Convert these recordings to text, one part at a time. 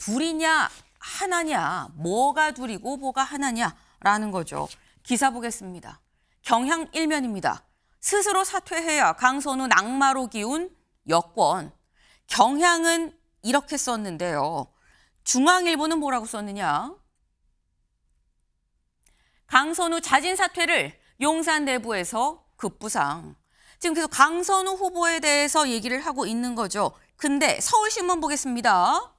둘이냐 하나냐, 뭐가 둘이고 뭐가 하나냐라는 거죠. 기사 보겠습니다. 경향 일면입니다. 스스로 사퇴해야 강선우 낙마로 기운 여권. 경향은 이렇게 썼는데요. 중앙일보는 뭐라고 썼느냐? 강선우 자진 사퇴를 용산 내부에서 급부상. 지금 계속 강선우 후보에 대해서 얘기를 하고 있는 거죠. 근데 서울신문 보겠습니다.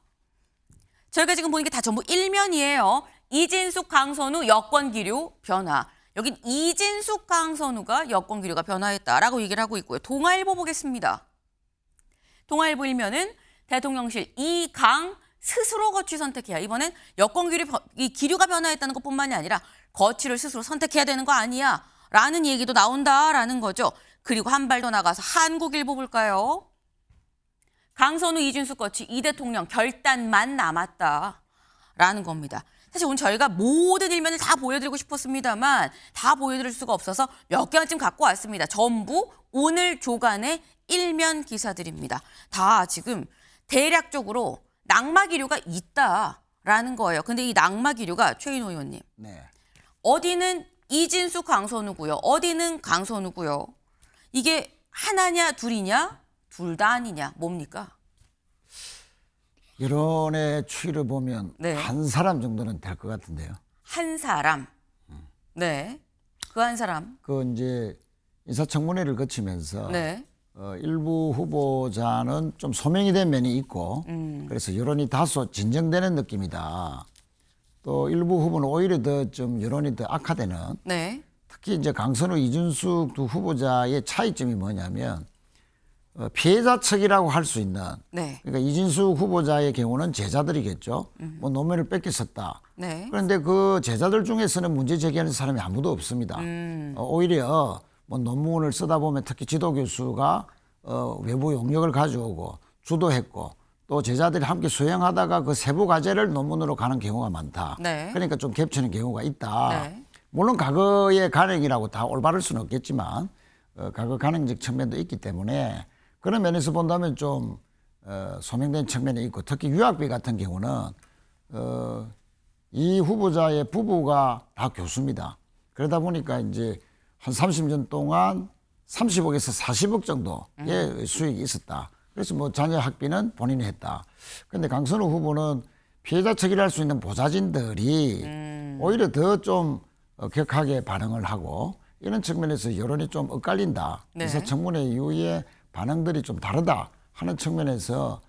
저희가 지금 보는 게 다 전부 일면이에요. 이진숙, 강선우 여권 기류 변화. 여긴 이진숙, 강선우가 여권 기류가 변화했다라고 얘기를 하고 있고요. 동아일보 보겠습니다. 동아일보 일면은 대통령실 이강 스스로 거취 선택해야. 이번엔 여권 기류가 변화했다는 것뿐만이 아니라 거취를 스스로 선택해야 되는 거 아니야 라는 얘기도 나온다라는 거죠. 그리고 한 발 더 나가서 한국일보 볼까요? 강선우, 이준숙 거취 이 대통령 결단만 남았다라는 겁니다. 사실 오늘 저희가 모든 일면을 다 보여드리고 싶었습니다만 다 보여드릴 수가 없어서 몇 개만 갖고 왔습니다. 전부 오늘 조간의 일면 기사들입니다. 다 지금 대략적으로 낙마 기류가 있다라는 거예요. 근데 이 낙마 기류가 최인호 의원님. 네. 어디는 이진숙, 강선우고요. 어디는 강선우고요. 이게 하나냐 둘이냐? 둘 다 아니냐? 뭡니까? 여론의 추이를 보면 네. 한 사람 정도는 될 것 같은데요. 한 사람. 네. 그 한 사람. 그 이제 인사청문회를 거치면서 네. 일부 후보자는 좀 소명이 된 면이 있고 그래서 여론이 다소 진정되는 느낌이다. 또 일부 후보는 오히려 더 좀 여론이 더 악화되는. 네. 특히 이제 강선우, 이준숙 두 후보자의 차이점이 뭐냐면 피해자 측이라고 할 수 있는. 네. 그러니까 이진숙 후보자의 경우는 제자들이겠죠. 뭐 노면을 뺏겼었다. 네. 그런데 그 제자들 중에서는 문제 제기하는 사람이 아무도 없습니다. 오히려 뭐 논문을 쓰다 보면 특히 지도 교수가 외부 용역을 가져오고 주도했고 또 제자들이 함께 수행하다가 그 세부 과제를 논문으로 가는 경우가 많다. 네. 그러니까 좀 겹치는 경우가 있다. 네. 물론 과거의 간행이라고 다 올바를 수는 없겠지만 과거 간행적 측면도 있기 때문에 그런 면에서 본다면 좀 소명된 측면이 있고 특히 유학비 같은 경우는 이 후보자의 부부가 다 교수입니다. 그러다 보니까 이제 한 30년 동안 30억에서 40억 정도의 수익이 있었다. 그래서 뭐 자녀 학비는 본인이 했다. 그런데 강선우 후보는 피해자 측이라 할 수 있는 보좌진들이 오히려 더 좀 격하게 반응을 하고 이런 측면에서 여론이 좀 엇갈린다. 네. 인사청문회 이후에 반응들이 좀 다르다 하는 측면에서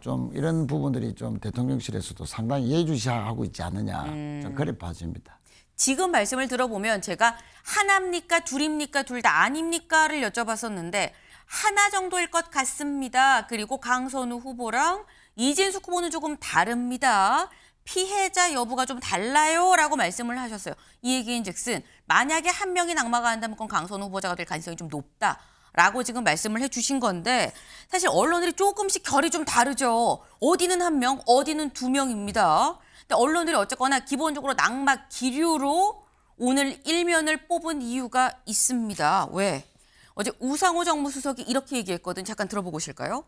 좀 이런 부분들이 좀 대통령실에서도 상당히 예의주시하고 있지 않느냐 좀 그래 봐집니다. 지금 말씀을 들어보면 제가 하나입니까 둘입니까 둘 다 아닙니까를 여쭤봤었는데 하나 정도일 것 같습니다. 그리고 강선우 후보랑 이진숙 후보는 조금 다릅니다. 피해자 여부가 좀 달라요 라고 말씀을 하셨어요. 이 얘기인즉슨 만약에 한 명이 낙마가 한다면 그건 강선우 후보자가 될 가능성이 좀 높다라고 지금 말씀을 해주신 건데 사실 언론들이 조금씩 결이 좀 다르죠. 어디는 한 명, 어디는 두 명입니다. 근데 언론들이 어쨌거나 기본적으로 낙마 기류로 오늘 일면을 뽑은 이유가 있습니다. 왜? 어제 우상호 정무수석이 이렇게 얘기했거든. 잠깐 들어보고 오실까요?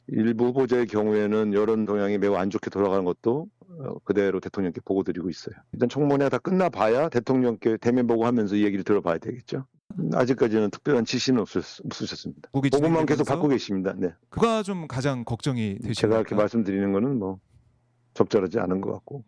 일부 후보자의 경우에는 여론 동향이 매우 안 좋게 돌아가는 것도 그대로 대통령께 보고드리고 있어요. 일단 청문회가 다 끝나봐야 대통령께 대면 보고하면서 이 얘기를 들어봐야 되겠죠. 아직까지는 특별한 지시는 없으셨습니다. 보고만 계속 받고 계십니다. 네. 그가 좀 가장 걱정이 되십니까? 제가 이렇게 말씀드리는 거는 뭐 적절하지 않은 것 같고.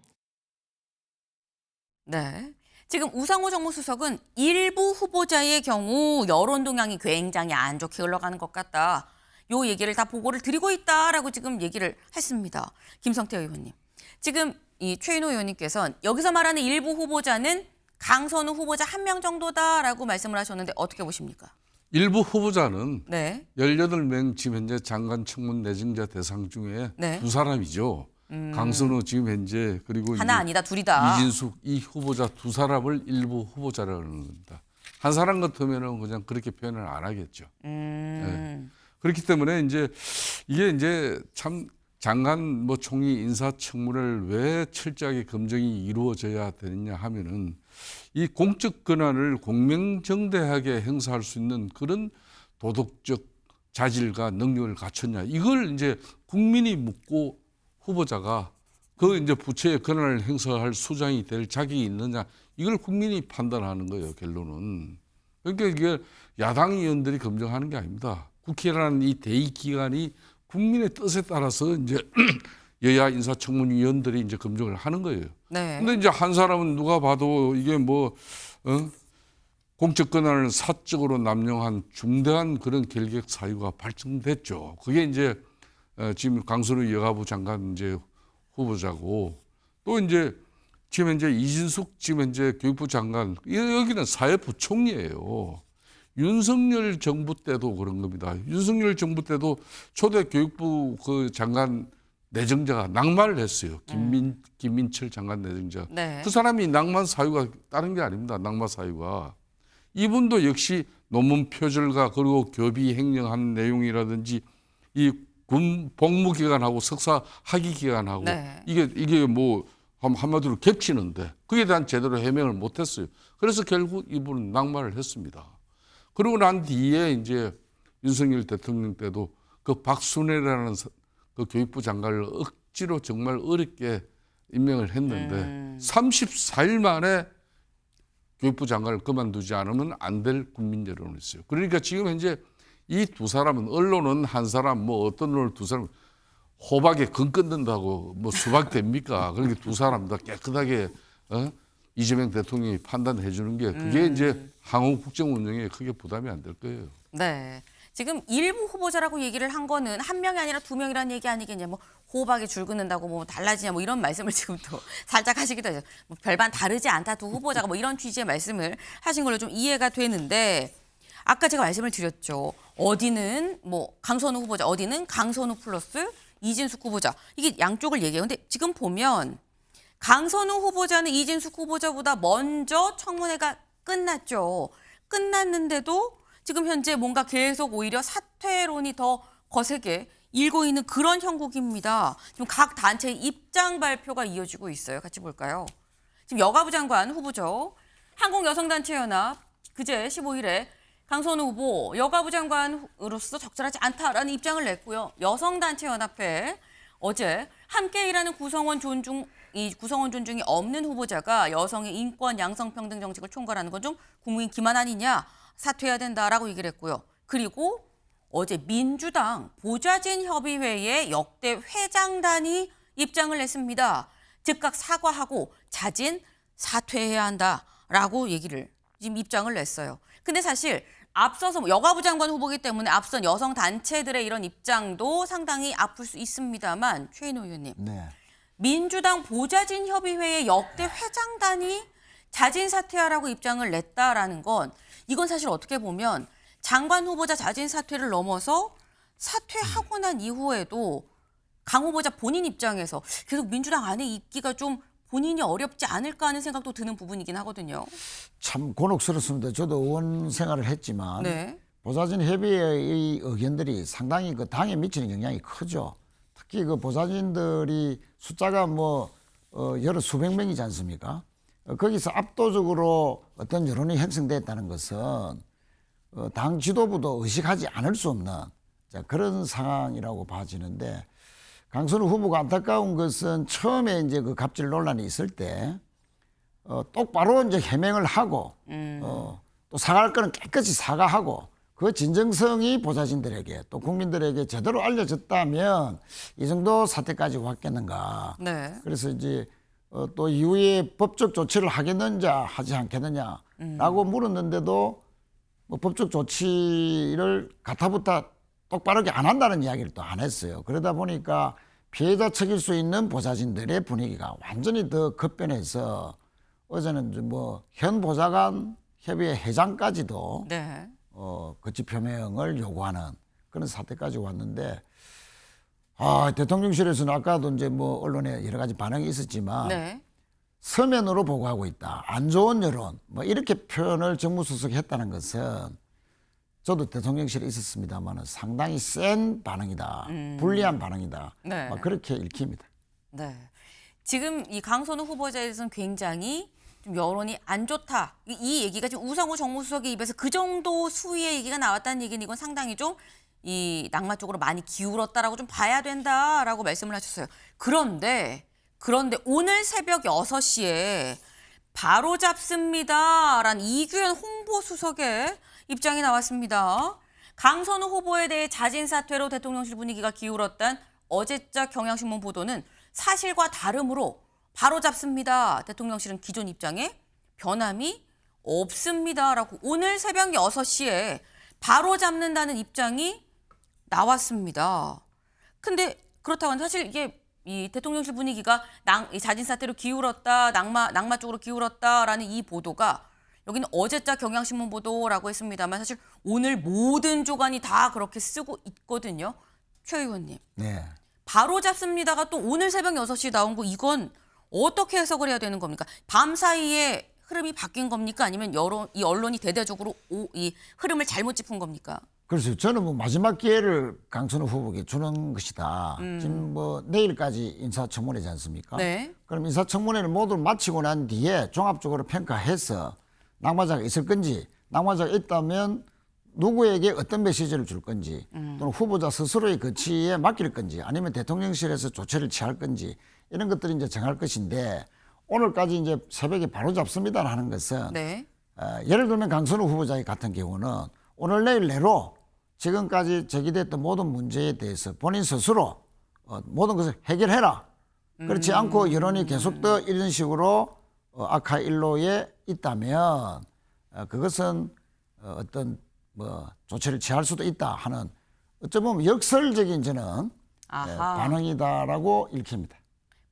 네. 지금 우상호 정무수석은 일부 후보자의 경우 여론 동향이 굉장히 안 좋게 흘러가는 것 같다. 요 얘기를 다 보고를 드리고 있다라고 지금 얘기를 했습니다. 김성태 의원님. 지금 이 최인호 의원님께서는 여기서 말하는 일부 후보자는 강선우 후보자 한 명 정도다라고 말씀을 하셨는데 어떻게 보십니까? 일부 후보자는 네. 18명 지금 현재 장관 청문 내정자 대상 중에 네. 두 사람이죠. 강선우 지금 현재 그리고 하나 아니다 둘이다. 이진숙 이 후보자 두 사람을 일부 후보자라고 하는 겁니다. 한 사람 같으면은 그냥 그렇게 표현을 안 하겠죠. 네. 그렇기 때문에 이제 이게 이제 참 장관 뭐 총리 인사청문회를 왜 철저하게 검증이 이루어져야 되느냐 하면은 이 공적 권한을 공명정대하게 행사할 수 있는 그런 도덕적 자질과 능력을 갖췄냐 이걸 이제 국민이 묻고 후보자가 그 이제 부처의 권한을 행사할 수장이 될 자격이 있느냐 이걸 국민이 판단하는 거예요 결론은. 그러니까 이게 야당 의원들이 검증하는 게 아닙니다. 국회라는 이 대의 기관이 국민의 뜻에 따라서 이제 여야 인사청문위원들이 이제 검증을 하는 거예요. 네. 근데 이제 한 사람은 누가 봐도 이게 뭐 공적 권한을 사적으로 남용한 중대한 그런 결격 사유가 발생됐죠. 그게 이제 지금 강선우 여가부 장관 이제 후보자고 또 이제 지금 현재 이진숙 지금 현재 교육부 장관 여기는 사회부총리예요. 윤석열 정부 때도 그런 겁니다. 윤석열 정부 때도 초대 교육부 그 장관 내정자가 낙마를 했어요. 김민철 장관 내정자. 네. 그 사람이 낙마 사유가 다른 게 아닙니다. 낙마 사유가. 이분도 역시 논문 표절과 그리고 교비 횡령한 내용이라든지 이 군 복무 기간하고 석사 학위 기간하고 네. 이게 뭐 한마디로 겹치는데 그에 대한 제대로 해명을 못했어요. 그래서 결국 이분은 낙마를 했습니다. 그러고 난 뒤에 이제 윤석열 대통령 때도 그 박순애라는 그 교육부 장관을 억지로 정말 어렵게 임명을 했는데 34일 만에 교육부 장관을 그만두지 않으면 안 될 국민 여론이 있어요. 그러니까 지금 현재 이 두 사람은 언론은 한 사람 뭐 어떤 언론 두 사람 호박에 금 끊는다고 뭐 수박 됩니까? 그러니까 두 사람 다 깨끗하게 이재명 대통령이 판단해 주는 게 그게 이제 항우 국정 운영에 크게 부담이 안 될 거예요. 네. 지금 일부 후보자라고 얘기를 한 거는 한 명이 아니라 두 명이라는 얘기 아니겠냐. 뭐 호박이 줄 긋는다고 뭐 달라지냐 뭐 이런 말씀을 지금 또 살짝 하시기도 하죠. 뭐 별반 다르지 않다 두 후보자가 뭐 이런 취지의 말씀을 하신 걸로 좀 이해가 되는데 아까 제가 말씀을 드렸죠. 어디는 뭐 강선우 후보자, 어디는 강선우 플러스 이진숙 후보자. 이게 양쪽을 얘기해요. 근데 지금 보면 강선우 후보자는 이진숙 후보자보다 먼저 청문회가 끝났죠. 끝났는데도 지금 현재 뭔가 계속 오히려 사퇴론이 더 거세게 일고 있는 그런 형국입니다. 지금 각 단체의 입장 발표가 이어지고 있어요. 같이 볼까요? 지금 여가부 장관 후보죠. 한국여성단체연합 그제 15일에 강선우 후보 여가부 장관으로서 적절하지 않다라는 입장을 냈고요. 여성단체연합회 어제 함께 일하는 구성원 존중이 없는 후보자가 여성의 인권 양성평등 정책을 총괄하는 건 좀 국민 기만 아니냐 사퇴해야 된다라고 얘기를 했고요. 그리고 어제 민주당 보좌진협의회의 역대 회장단이 입장을 냈습니다. 즉각 사과하고 자진 사퇴해야 한다라고 얘기를 지금 입장을 냈어요. 근데 사실 앞서서 여가부 장관 후보이기 때문에 앞선 여성 단체들의 이런 입장도 상당히 아플 수 있습니다만 최인호 의원님. 네. 민주당 보좌진협의회의 역대 회장단이 자진 사퇴하라고 입장을 냈다라는 건 이건 사실 어떻게 보면 장관 후보자 자진 사퇴를 넘어서 사퇴하고 난 이후에도 강 후보자 본인 입장에서 계속 민주당 안에 있기가 좀 본인이 어렵지 않을까 하는 생각도 드는 부분이긴 하거든요. 참 곤혹스럽습니다. 저도 의원 생활을 했지만 네. 보좌진 협의회의 의견들이 상당히 그 당에 미치는 영향이 크죠. 특히 그 보좌진들이 숫자가 뭐 여러 수백 명이지 않습니까? 거기서 압도적으로 어떤 여론이 형성됐다는 것은 당 지도부도 의식하지 않을 수 없는 그런 상황이라고 봐지는데 강선우 후보가 안타까운 것은 처음에 이제 그 갑질 논란이 있을 때 똑바로 이제 해명을 하고 또 사과할 거는 깨끗이 사과하고 그 진정성이 보좌진들에게 또 국민들에게 제대로 알려졌다면 이 정도 사태까지 왔겠는가. 네. 그래서 이제 또 이후에 법적 조치를 하겠느냐 하지 않겠느냐라고 물었는데도 뭐 법적 조치를 가타부타 똑바르게 안 한다는 이야기를 또 안 했어요. 그러다 보니까 피해자 측일 수 있는 보좌진들의 분위기가 완전히 더 급변해서 어제는 뭐 현 보좌관 협의회 회장까지도 네. 거취 표명을 요구하는 그런 사태까지 왔는데 대통령실에서는 아까도 이제 뭐 언론에 여러 가지 반응이 있었지만 네. 서면으로 보고하고 있다. 안 좋은 여론 뭐 이렇게 표현을 정무수석이 했다는 것은 저도 대통령실에 있었습니다만 상당히 센 반응이다. 불리한 반응이다. 네. 그렇게 읽힙니다. 네. 지금 이 강선우 후보자에 대해서는 굉장히 좀 여론이 안 좋다. 이 얘기가 지금 우상호 정무수석의 입에서 그 정도 수위의 얘기가 나왔다는 얘기는 이건 상당히 좀 이 낙마 쪽으로 많이 기울었다라고 좀 봐야 된다라고 말씀을 하셨어요. 그런데 오늘 새벽 6시에 바로 잡습니다라는 이규현 홍보수석의 입장이 나왔습니다. 강선우 후보에 대해 자진 사퇴로 대통령실 분위기가 기울었던 어제자 경향신문 보도는 사실과 다름으로 바로 잡습니다. 대통령실은 기존 입장에 변함이 없습니다라고 오늘 새벽 6시에 바로 잡는다는 입장이 나왔습니다. 근데 그렇다고 하면 사실 이게 이 대통령실 분위기가 이 자진 사퇴로 기울었다, 낙마 쪽으로 기울었다라는 이 보도가 여기는 어제자 경향신문 보도라고 했습니다만 사실 오늘 모든 조간이 다 그렇게 쓰고 있거든요. 최 의원님. 네. 바로 잡습니다가 또 오늘 새벽 6시에 나온 거 이건 어떻게 해석을 해야 되는 겁니까? 밤 사이에 흐름이 바뀐 겁니까? 아니면 이 언론이 대대적으로 이 흐름을 잘못 짚은 겁니까? 그래서 저는 뭐 마지막 기회를 강선우 후보에게 주는 것이다. 지금 뭐 내일까지 인사청문회지 않습니까? 네. 그럼 인사청문회를 모두 마치고 난 뒤에 종합적으로 평가해서 낙마자가 있을 건지, 낙마자가 있다면 누구에게 어떤 메시지를 줄 건지, 또는 후보자 스스로의 거취에 맡길 건지, 아니면 대통령실에서 조치를 취할 건지 이런 것들이 이제 정할 것인데 오늘까지 이제 새벽에 바로 잡습니다 하는 것은 네. 예를 들면 강선우 후보자 같은 경우는 오늘 내일 내로 지금까지 제기됐던 모든 문제에 대해서 본인 스스로 모든 것을 해결해라. 그렇지 않고 여론이 계속더 이런 식으로 악화 일로에 있다면 그것은 어떤 뭐 조치를 취할 수도 있다 하는 어쩌면 역설적인 저는 반응이다라고 읽힙니다.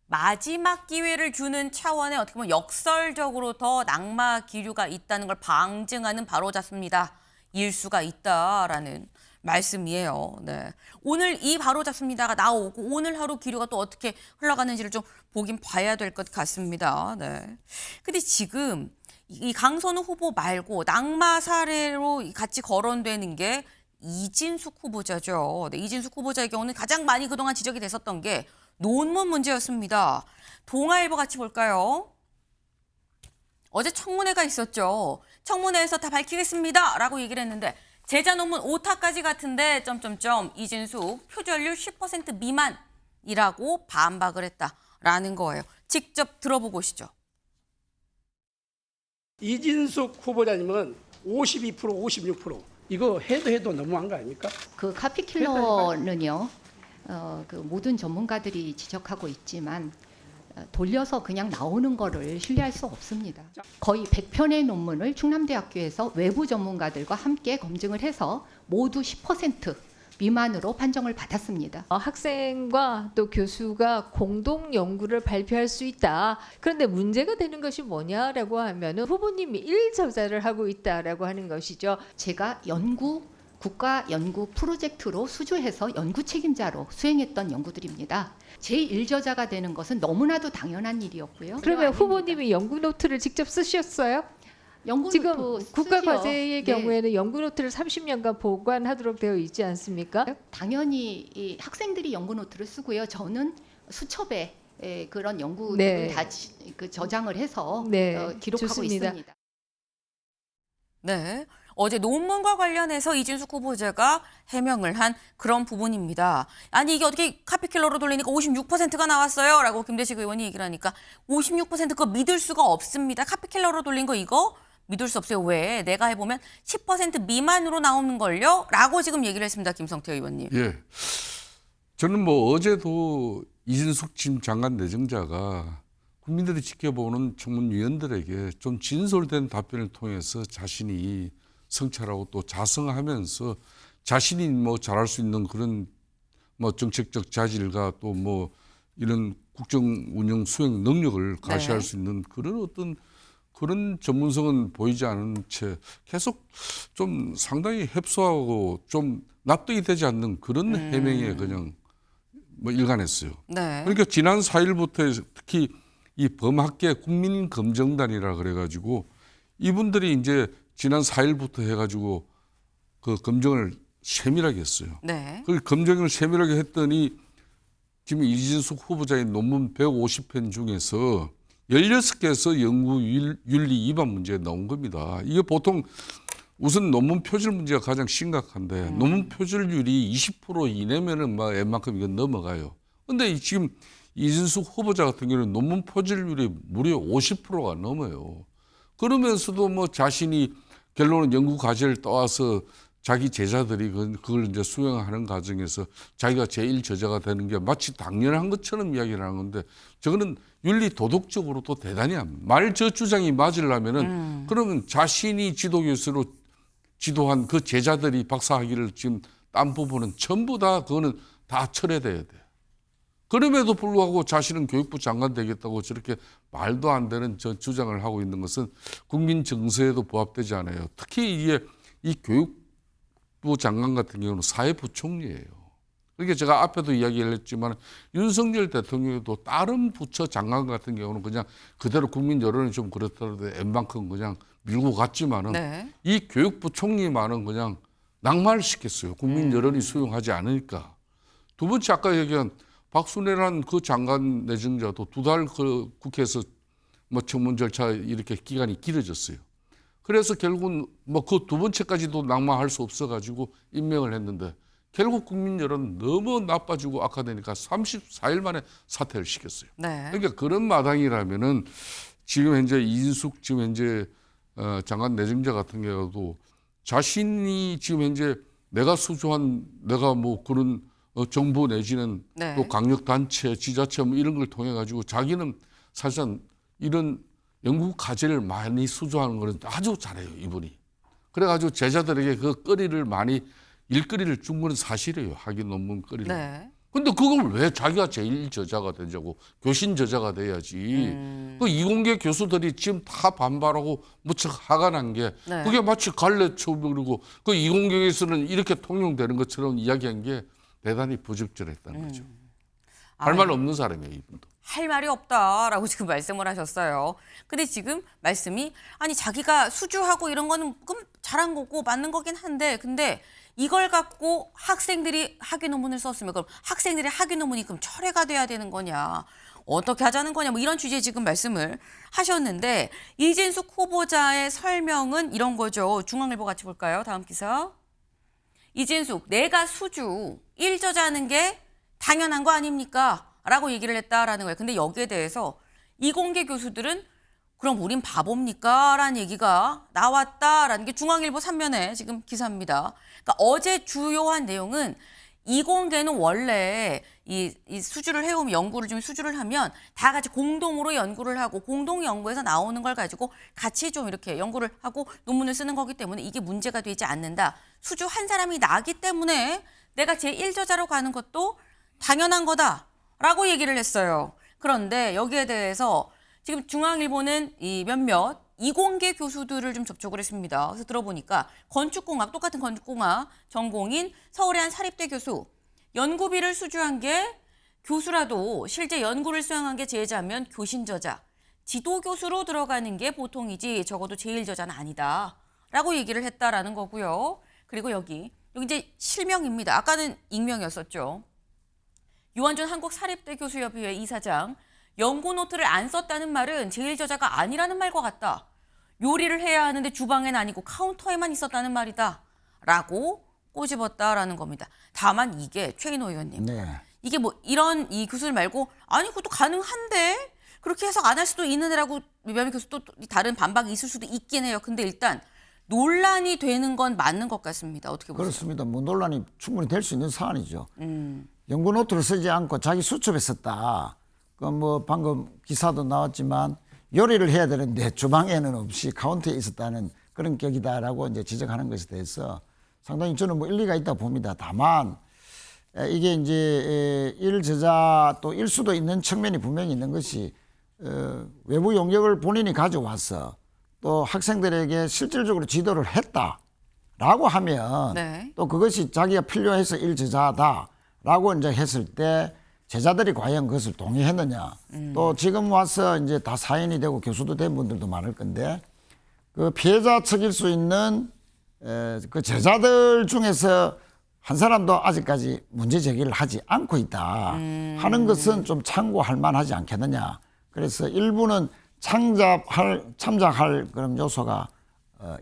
마지막 기회를 주는 차원의 어떻게 보면 역설적으로 더 낙마 기류가 있다는 걸 방증하는 바로 잡습니다. 일 수가 있다라는 말씀이에요. 네. 오늘 이 바로 잡습니다가 나오고 오늘 하루 기류가 또 어떻게 흘러가는지를 좀 보긴 봐야 될 것 같습니다. 네. 근데 지금 이 강선우 후보 말고 낙마 사례로 같이 거론되는 게 이진숙 후보자죠. 네, 이진숙 후보자의 경우는 가장 많이 그동안 지적이 됐었던 게 논문 문제였습니다. 동아일보 같이 볼까요? 어제 청문회가 있었죠. 청문회에서 다 밝히겠습니다라고 얘기를 했는데 제자 논문 오타까지 같은데 이진숙 표절률 10% 미만이라고 반박을 했다라는 거예요. 직접 들어보고 오시죠. 이진숙 후보자님은 52%, 56% 이거 해도 너무한 거 아닙니까? 그 카피킬러는요, 그 모든 전문가들이 지적하고 있지만 돌려서 그냥 나오는 거를 신뢰할 수 없습니다. 거의 100편의 논문을 충남대학교에서 외부 전문가들과 함께 검증을 해서 모두 10% 미만으로 판정을 받았습니다. 학생과 또 교수가 공동 연구를 발표할 수 있다. 그런데 문제가 되는 것이 뭐냐라고 하면은 후보님이 일저자를 하고 있다라고 하는 것이죠. 제가 국가 연구 프로젝트로 수주해서 연구 책임자로 수행했던 연구들입니다. 제1저자가 되는 것은 너무나도 당연한 일이었고요. 그러면 후보님이 연구 노트를 직접 쓰셨어요? 지금 국가과제의 경우에는 연구 노트를 30년간 보관하도록 되어 있지 않습니까? 당연히 이 학생들이 연구 노트를 쓰고요. 저는 수첩에 그런 연구들을 다 저장을 해서 기록하고 좋습니다. 있습니다. 네. 어제 논문과 관련해서 이진숙 후보자가 해명을 한 그런 부분입니다. 아니 이게 어떻게 카피킬러로 돌리니까 56%가 나왔어요 라고 김대식 의원이 얘기를 하니까 56% 그거 믿을 수가 없습니다. 카피킬러로 돌린 거 이거 믿을 수 없어요. 왜? 내가 해보면 10% 미만으로 나오는 걸요? 라고 지금 얘기를 했습니다. 김성태 의원님. 예. 저는 뭐 어제도 이진숙 지금 장관 내정자가 국민들이 지켜보는 청문위원들에게 좀 진솔된 답변을 통해서 자신이 성찰하고 또 자성하면서 자신이 뭐 잘할 수 있는 그런 뭐 정책적 자질과 또 뭐 이런 국정 운영 수행 능력을 가시할 수 있는 그런 어떤 그런 전문성은 보이지 않은 채 계속 좀 상당히 협소하고 좀 납득이 되지 않는 그런 해명에 그냥 뭐 일관했어요. 네. 그러니까 지난 4일부터 특히 이 범학계 국민검정단이라 그래가지고 이분들이 이제 지난 4일부터 해가지고 그 검증을 세밀하게 했어요. 네. 그 검증을 세밀하게 했더니 지금 이진숙 후보자의 논문 150편 중에서 16개에서 연구 윤리 위반 문제가 나온 겁니다. 이게 보통 우선 논문 표절 문제가 가장 심각한데 논문 표절률이 20% 이내면은 막 웬만큼 이건 넘어가요. 근데 지금 이진숙 후보자 같은 경우는 논문 표절률이 무려 50%가 넘어요. 그러면서도 뭐 자신이 결론은 연구 과제를 떠와서 자기 제자들이 그걸 이제 수행하는 과정에서 자기가 제일 저자가 되는 게 마치 당연한 것처럼 이야기를 하는 건데 저거는 윤리 도덕적으로도 대단히 말 저 주장이 맞으려면은 그러면 자신이 지도 교수로 지도한 그 제자들이 박사학위를 지금 딴 부분은 전부 다 그거는 다 철회돼야 돼. 그럼에도 불구하고 자신은 교육부 장관 되겠다고 저렇게 말도 안 되는 저 주장을 하고 있는 것은 국민 정서에도 부합되지 않아요. 특히 이게 이 교육부 장관 같은 경우는 사회부총리예요. 그러니까 제가 앞에도 이야기를 했지만 윤석열 대통령도 다른 부처 장관 같은 경우는 그냥 그대로 국민 여론이 좀 그렇더라도 웬만큼 그냥 밀고 갔지만은 네. 이 교육부 총리만은 그냥 낙마시켰어요. 국민 여론이 수용하지 않으니까. 두 번째 아까 얘기한 박순애라는 그 장관 내정자도 2달 그 국회에서 뭐 청문 절차 이렇게 기간이 길어졌어요. 그래서 결국은 뭐 그 두 번째까지도 낙마할 수 없어가지고 임명을 했는데 결국 국민 여론 너무 나빠지고 악화되니까 34일 만에 사퇴를 시켰어요. 네. 그러니까 그런 마당이라면은 지금 현재 이진숙 지금 현재 장관 내정자 같은 경우도 자신이 지금 현재 내가 수주한 내가 뭐 그런 정부 내지는 네. 또 강력단체, 지자체 뭐 이런 걸 통해 가지고 자기는 사실상 이런 연구 과제를 많이 수주하는 거는 아주 잘해요, 이분이. 그래가지고 제자들에게 그 일거리를 준 건 사실이에요, 학위 논문 거리를. 네. 근데 그걸 왜 자기가 제일 저자가 되자고 교신 저자가 돼야지. 그 이공계 교수들이 지금 다 반발하고 무척 화가 난 게 네. 그게 마치 갈래초벽이고 그 이공계에서는 이렇게 통용되는 것처럼 이야기한 게 대단히 부적절했다는 거죠. 할 말 없는 사람이에요, 이분도. 할 말이 없다라고 지금 말씀을 하셨어요. 근데 지금 말씀이 아니 자기가 수주하고 이런 거는 잘한 거고 맞는 거긴 한데 근데 이걸 갖고 학생들이 학위 논문을 썼으면 그럼 학생들의 학위 논문이 그럼 철회가 돼야 되는 거냐. 어떻게 하자는 거냐 뭐 이런 취지의 지금 말씀을 하셨는데 이진숙 후보자의 설명은 이런 거죠. 중앙일보 같이 볼까요? 다음 기사. 이진숙 내가 수주 1저자는 게 당연한 거 아닙니까? 라고 얘기를 했다라는 거예요. 근데 여기에 대해서 이공계 교수들은 그럼 우린 바보입니까? 라는 얘기가 나왔다라는 게 중앙일보 3면에 지금 기사입니다. 그러니까 어제 주요한 내용은 이공계는 원래 이 수주를 해오면 연구를 좀 수주를 하면 다 같이 공동으로 연구를 하고 공동 연구에서 나오는 걸 가지고 같이 좀 이렇게 연구를 하고 논문을 쓰는 거기 때문에 이게 문제가 되지 않는다. 수주 한 사람이 나기 때문에 내가 제1저자로 가는 것도 당연한 거다라고 얘기를 했어요. 그런데 여기에 대해서 지금 중앙일보는 이 몇몇 이공계 교수들을 좀 접촉을 했습니다. 그래서 들어보니까 건축공학, 똑같은 건축공학 전공인 서울의 한 사립대 교수, 연구비를 수주한 게 교수라도 실제 연구를 수행한 게 제자면 교신저자, 지도교수로 들어가는 게 보통이지 적어도 제1저자는 아니다. 라고 얘기를 했다라는 거고요. 그리고 여기 이제 실명입니다. 아까는 익명이었었죠. 유한준 한국사립대 교수협의회 이사장, 연구 노트를 안 썼다는 말은 제1저자가 아니라는 말과 같다. 요리를 해야 하는데 주방엔 아니고 카운터에만 있었다는 말이다. 라고 꼬집었다라는 겁니다. 다만 이게 최인호 의원님. 네. 이게 뭐 이런 이 교수들 말고 아니 그것도 가능한데 그렇게 해서 안 할 수도 있는 애라고 몇몇 교수 또 다른 반박이 있을 수도 있긴 해요. 근데 일단 논란이 되는 건 맞는 것 같습니다. 어떻게 보세요? 그렇습니다. 뭐 논란이 충분히 될 수 있는 사안이죠. 연구 노트를 쓰지 않고 자기 수첩에 썼다. 그 뭐 방금 기사도 나왔지만 요리를 해야 되는데 주방에는 없이 카운터에 있었다는 그런 격이다라고 이제 지적하는 것에 대해서 상당히 저는 뭐 일리가 있다고 봅니다. 다만 이게 이제 일저자 또 일수도 있는 측면이 분명히 있는 것이 외부 용역을 본인이 가져와서 또 학생들에게 실질적으로 지도를 했다라고 하면 네. 또 그것이 자기가 필요해서 일저자다라고 이제 했을 때 제자들이 과연 그것을 동의했느냐. 또 지금 와서 이제 다 사인이 되고 교수도 된 분들도 많을 건데 그 피해자 측일 수 있는 그 제자들 중에서 한 사람도 아직까지 문제 제기를 하지 않고 있다 하는 것은 좀 참고할 만하지 않겠느냐. 그래서 일부는 참작할 그런 요소가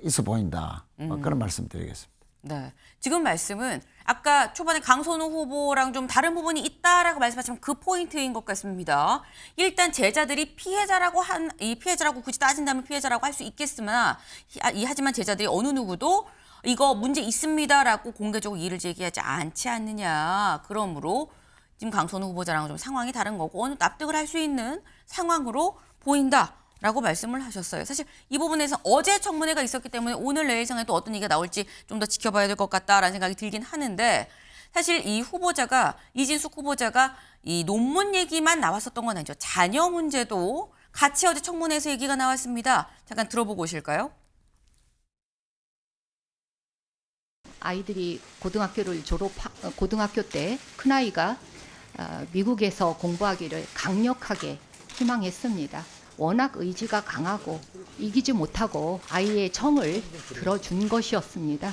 있어 보인다. 그런 말씀드리겠습니다. 네. 지금 말씀은 아까 초반에 강선우 후보랑 좀 다른 부분이 있다라고 말씀하시면 그 포인트인 것 같습니다. 일단 제자들이 이 피해자라고 굳이 따진다면 피해자라고 할 수 있겠으나 하지만 제자들이 어느 누구도 이거 문제 있습니다라고 공개적으로 이의를 제기하지 않지 않느냐. 그러므로 지금 강선우 후보자랑은 좀 상황이 다른 거고 어느 납득을 할 수 있는 상황으로 보인다라고 말씀을 하셨어요. 사실 이 부분에서 어제 청문회가 있었기 때문에 오늘 내일 상에 또 어떤 얘기가 나올지 좀 더 지켜봐야 될 것 같다라는 생각이 들긴 하는데 사실 이진숙 후보자가 이 논문 얘기만 나왔었던 건 아니죠. 자녀 문제도 같이 어제 청문회에서 얘기가 나왔습니다. 잠깐 들어보고 오실까요? 아이들이 고등학교 때 큰아이가 미국에서 공부하기를 강력하게 희망했습니다. 워낙 의지가 강하고 이기지 못하고 아이의 청을 들어준 것이었습니다.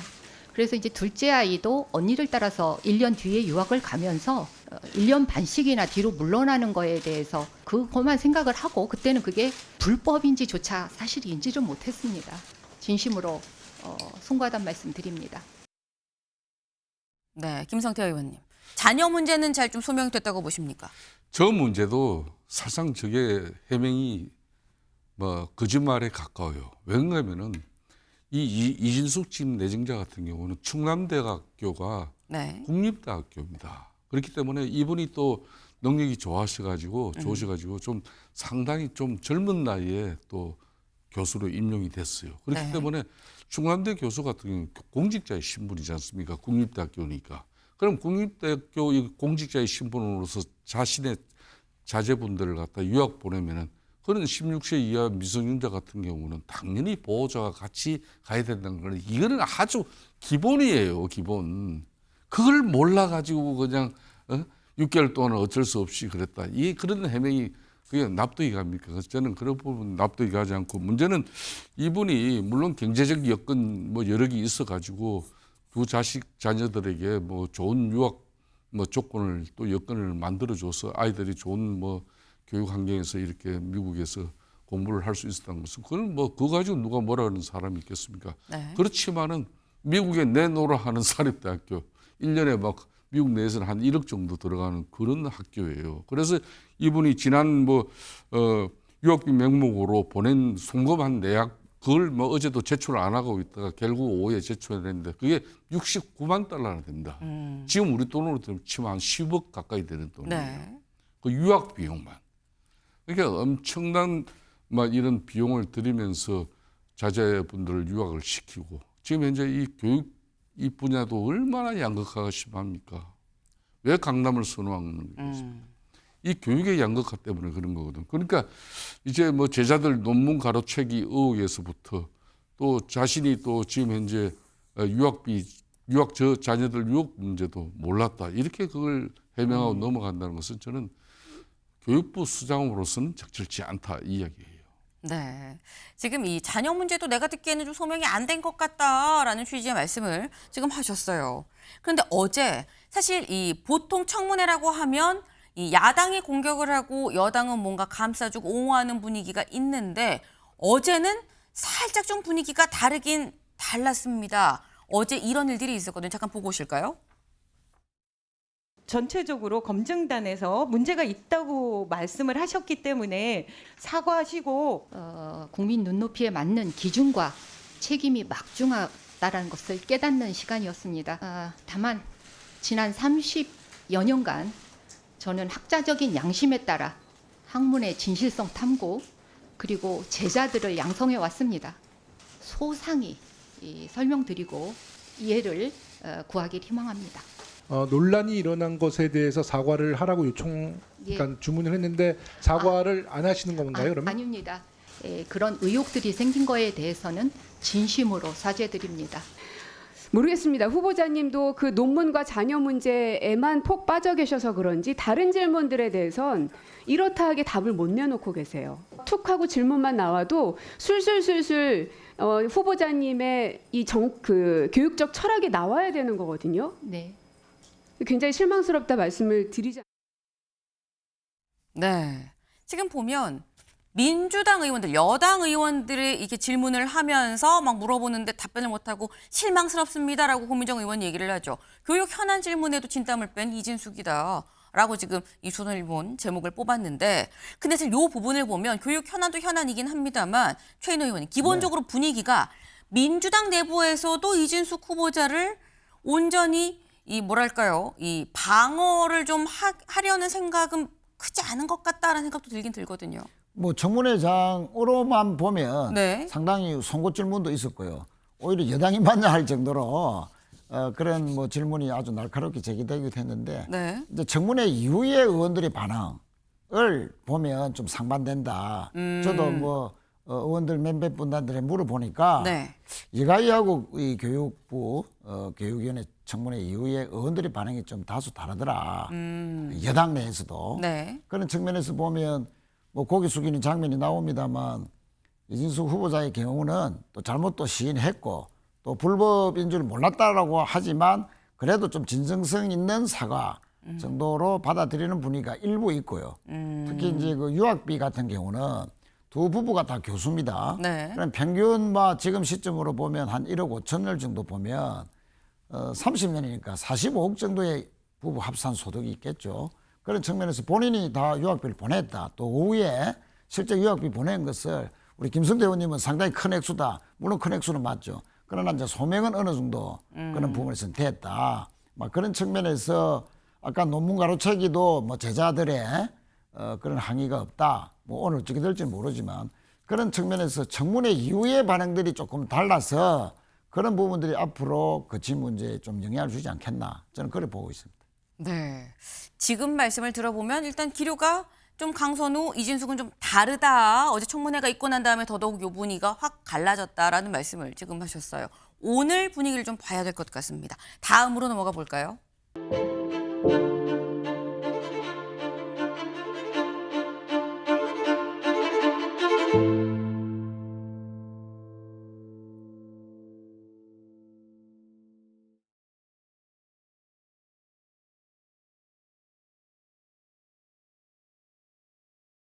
그래서 이제 둘째 아이도 언니를 따라서 1년 뒤에 유학을 가면서 1년 반씩이나 뒤로 물러나는 거에 대해서 그것만 생각을 하고 그때는 그게 불법인지조차 사실 인지를 못했습니다. 진심으로 송구하다는 말씀 드립니다. 네, 김성태 의원님. 자녀 문제는 잘 좀 소명이 됐다고 보십니까? 저 문제도 사실상 저게 해명이 거짓말에 가까워요. 왜냐하면은 이진숙 지금 내정자 같은 경우는 충남대학교가 네. 국립대학교입니다. 그렇기 때문에 이분이 또 능력이 좋으셔가지고 좀 상당히 좀 젊은 나이에 또 교수로 임용이 됐어요. 그렇기 네. 때문에 충남대 교수 같은 경우는 공직자의 신분이지 않습니까? 국립대학교니까. 그럼 국립대학교 공직자의 신분으로서 자신의 자제분들을 갖다 유학 보내면은 그런 16세 이하 미성년자 같은 경우는 당연히 보호자와 같이 가야 된다는 거는 이거는 아주 기본이에요, 기본. 그걸 몰라가지고 그냥 6개월 동안 어쩔 수 없이 그랬다. 그런 해명이 그게 납득이 갑니까? 그래서 저는 그런 부분 납득이 가지 않고 문제는 이분이 물론 경제적 여건 여러 개 있어가지고 두 자녀들에게 좋은 유학 조건을 또 여건을 만들어줘서 아이들이 좋은 교육 환경에서 이렇게 미국에서 공부를 할 수 있었다는 것은 그건 그거 가지고 누가 뭐라 하는 사람이 있겠습니까? 네. 그렇지만은 미국에 내놓으라 하는 사립대학교 1년에 미국 내에서는 한 1억 정도 들어가는 그런 학교예요. 그래서 이분이 지난 유학비 명목으로 보낸 송금한 내역 그걸 어제도 제출 안 하고 있다가 결국 오후에 제출했는데 그게 69만 달러나 됩니다. 지금 우리 돈으로 치면 한 10억 가까이 되는 돈이에요. 네. 그 유학 비용만. 그러니까 엄청난 이런 비용을 들이면서 자제분들을 유학을 시키고 지금 현재 이 교육 이 분야도 얼마나 양극화가 심합니까? 왜 강남을 선호하는 거겠습니까? 이 교육의 양극화 때문에 그런 거거든. 그러니까 이제 제자들 논문 가로채기 의혹에서부터 또 자신이 또 지금 현재 자녀들 유학 문제도 몰랐다. 이렇게 그걸 해명하고 넘어간다는 것은 저는 교육부 수장으로서는 적절치 않다 이 이야기예요. 네. 지금 이 자녀 문제도 내가 듣기에는 좀 소명이 안 된 것 같다라는 취지의 말씀을 지금 하셨어요. 그런데 어제 사실 이 보통 청문회라고 하면 이 야당이 공격을 하고 여당은 뭔가 감싸주고 옹호하는 분위기가 있는데 어제는 살짝 좀 분위기가 다르긴 달랐습니다. 어제 이런 일들이 있었거든요. 잠깐 보고 오실까요? 전체적으로 검증단에서 문제가 있다고 말씀을 하셨기 때문에 사과하시고 국민 눈높이에 맞는 기준과 책임이 막중하다는 것을 깨닫는 시간이었습니다. 다만 지난 30여 년간 저는 학자적인 양심에 따라 학문의 진실성 탐구 그리고 제자들을 양성해 왔습니다. 소상히 설명드리고 이해를 구하길 희망합니다. 논란이 일어난 것에 대해서 사과를 하라고 그러니까 주문을 했는데 사과를 안 하시는 건가요? 그러면? 아닙니다. 그런 의혹들이 생긴 거에 대해서는 진심으로 사죄드립니다. 모르겠습니다. 후보자님도 그 논문과 자녀 문제에만 폭 빠져 계셔서 그런지 다른 질문들에 대해선 이렇다 하게 답을 못 내놓고 계세요. 툭 하고 질문만 나와도 술술술술 후보자님의 그 교육적 철학이 나와야 되는 거거든요. 네. 굉장히 실망스럽다 말씀을 드리자. 네. 지금 보면 민주당 의원들, 여당 의원들이 이렇게 질문을 하면서 막 물어보는데 답변을 못하고 실망스럽습니다라고 고민정 의원 얘기를 하죠. 교육 현안 질문에도 진땀을 뺀 이진숙이다. 라고 지금 이 조선일보 제목을 뽑았는데, 근데 사실 이 부분을 보면 교육 현안도 현안이긴 합니다만 최인호 의원이 기본적으로 분위기가 민주당 내부에서도 이진숙 후보자를 온전히 이 뭐랄까요, 이 방어를 좀 하려는 생각은 크지 않은 것 같다라는 생각도 들긴 들거든요. 뭐 청문회장으로만 보면 네. 상당히 송곳 질문도 있었고요. 오히려 여당이 맞냐 할 정도로 그런 뭐 질문이 아주 날카롭게 제기되기도 했는데 네. 이제 청문회 이후의 의원들의 반응을 보면 좀 상반된다. 저도 뭐 의원들 몇몇 분들한테 물어보니까 네. 이가희하고 이 교육부 교육위원회 청문회 이후에 의원들의 반응이 좀 다소 다르더라. 여당 내에서도 네. 그런 측면에서 보면 뭐 고개 숙이는 장면이 나옵니다만 이진숙 후보자의 경우는 또 잘못 또 시인했고 또 불법인 줄 몰랐다라고 하지만 그래도 좀 진정성 있는 사과 정도로 받아들이는 분위기가 일부 있고요. 특히 이제 그 유학비 같은 경우는 두 부부가 다 교수입니다. 네. 그럼 평균 뭐 지금 시점으로 보면 한 1억 5천을 정도 보면 30년이니까 45억 정도의 부부 합산 소득이 있겠죠. 그런 측면에서 본인이 다 유학비를 보냈다. 또 오후에 실제 유학비 보낸 것을 우리 김성대 의원님은 상당히 큰 액수다. 물론 큰 액수는 맞죠. 그러나 이제 소명은 어느 정도 그런 부분에서는 됐다. 막 그런 측면에서 아까 논문 가로채기도 뭐 제자들의 그런 항의가 없다. 뭐 오늘 어떻게 될지는 모르지만 그런 측면에서 청문회 이후의 반응들이 조금 달라서 그런 부분들이 앞으로 거친 문제에 좀 영향을 주지 않겠나. 저는 그렇게 보고 있습니다. 네. 지금 말씀을 들어보면 일단 기류가 좀 강선우, 이진숙은 좀 다르다. 어제 청문회가 있고 난 다음에 더더욱 요 분위기가 확 갈라졌다라는 말씀을 지금 하셨어요. 오늘 분위기를 좀 봐야 될 것 같습니다. 다음으로 넘어가 볼까요?